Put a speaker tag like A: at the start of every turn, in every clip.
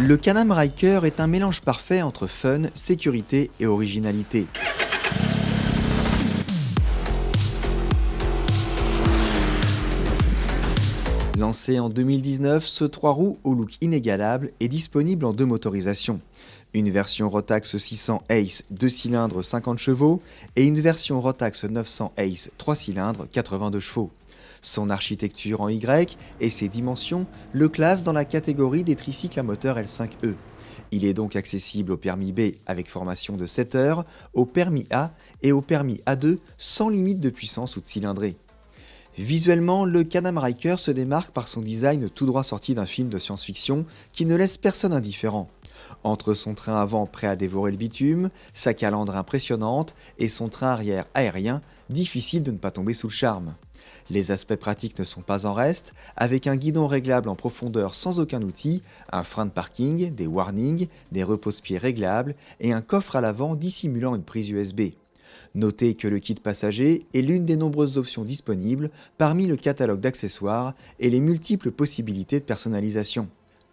A: Le Can-Am Ryker est un mélange parfait entre fun, sécurité et originalité. Lancé en 2019, ce 3 roues au look inégalable est disponible en deux motorisations. Une version Rotax 600 Ace 2 cylindres 50 chevaux et une version Rotax 900 Ace 3 cylindres 82 chevaux. Son architecture en Y et ses dimensions le classent dans la catégorie des tricycles à moteur L5E. Il est donc accessible au permis B avec formation de 7 heures, au permis A et au permis A2 sans limite de puissance ou de cylindrée. Visuellement, le Can-Am Ryker se démarque par son design tout droit sorti d'un film de science-fiction qui ne laisse personne indifférent. Entre son train avant prêt à dévorer le bitume, sa calandre impressionnante et son train arrière aérien, difficile de ne pas tomber sous le charme. Les aspects pratiques ne sont pas en reste, avec un guidon réglable en profondeur sans aucun outil, un frein de parking, des warnings, des repose-pieds réglables et un coffre à l'avant dissimulant une prise USB. Notez que le kit passager est l'une des nombreuses options disponibles parmi le catalogue d'accessoires et les multiples possibilités de personnalisation.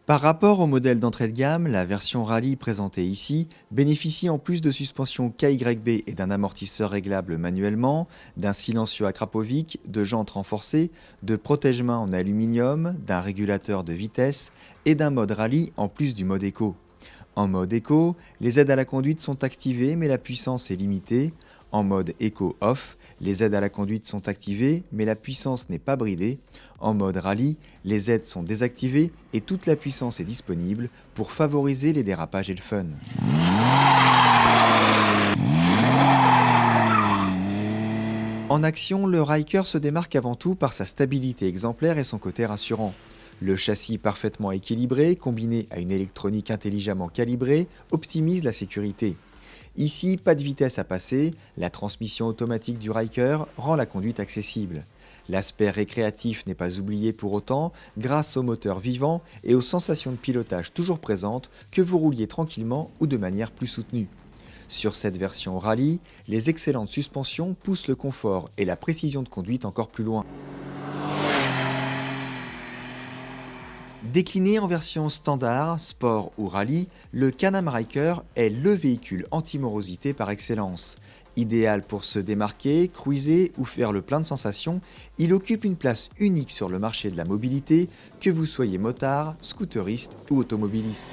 A: Par rapport au modèle d'entrée de gamme, la version Rally présentée ici bénéficie en plus de suspension KYB et d'un amortisseur réglable manuellement, d'un silencieux à Krapovic, de jantes renforcées, de protège-mains en aluminium, d'un régulateur de vitesse et d'un mode Rally en plus du mode Eco. En mode Eco, les aides à la conduite sont activées mais la puissance est limitée. En mode Eco Off, les aides à la conduite sont activées mais la puissance n'est pas bridée. En mode Rally, les aides sont désactivées et toute la puissance est disponible pour favoriser les dérapages et le fun. En action, le Ryker se démarque avant tout par sa stabilité exemplaire et son côté rassurant. Le châssis parfaitement équilibré, combiné à une électronique intelligemment calibrée, optimise la sécurité. Ici, pas de vitesse à passer, la transmission automatique du Ryker rend la conduite accessible. L'aspect récréatif n'est pas oublié pour autant, grâce au moteur vivant et aux sensations de pilotage toujours présentes, que vous rouliez tranquillement ou de manière plus soutenue. Sur cette version Rally, les excellentes suspensions poussent le confort et la précision de conduite encore plus loin. Décliné en version standard, sport ou rallye, le Can-Am Ryker est le véhicule anti-morosité par excellence. Idéal pour se démarquer, cruiser ou faire le plein de sensations, il occupe une place unique sur le marché de la mobilité, que vous soyez motard, scooteriste ou automobiliste.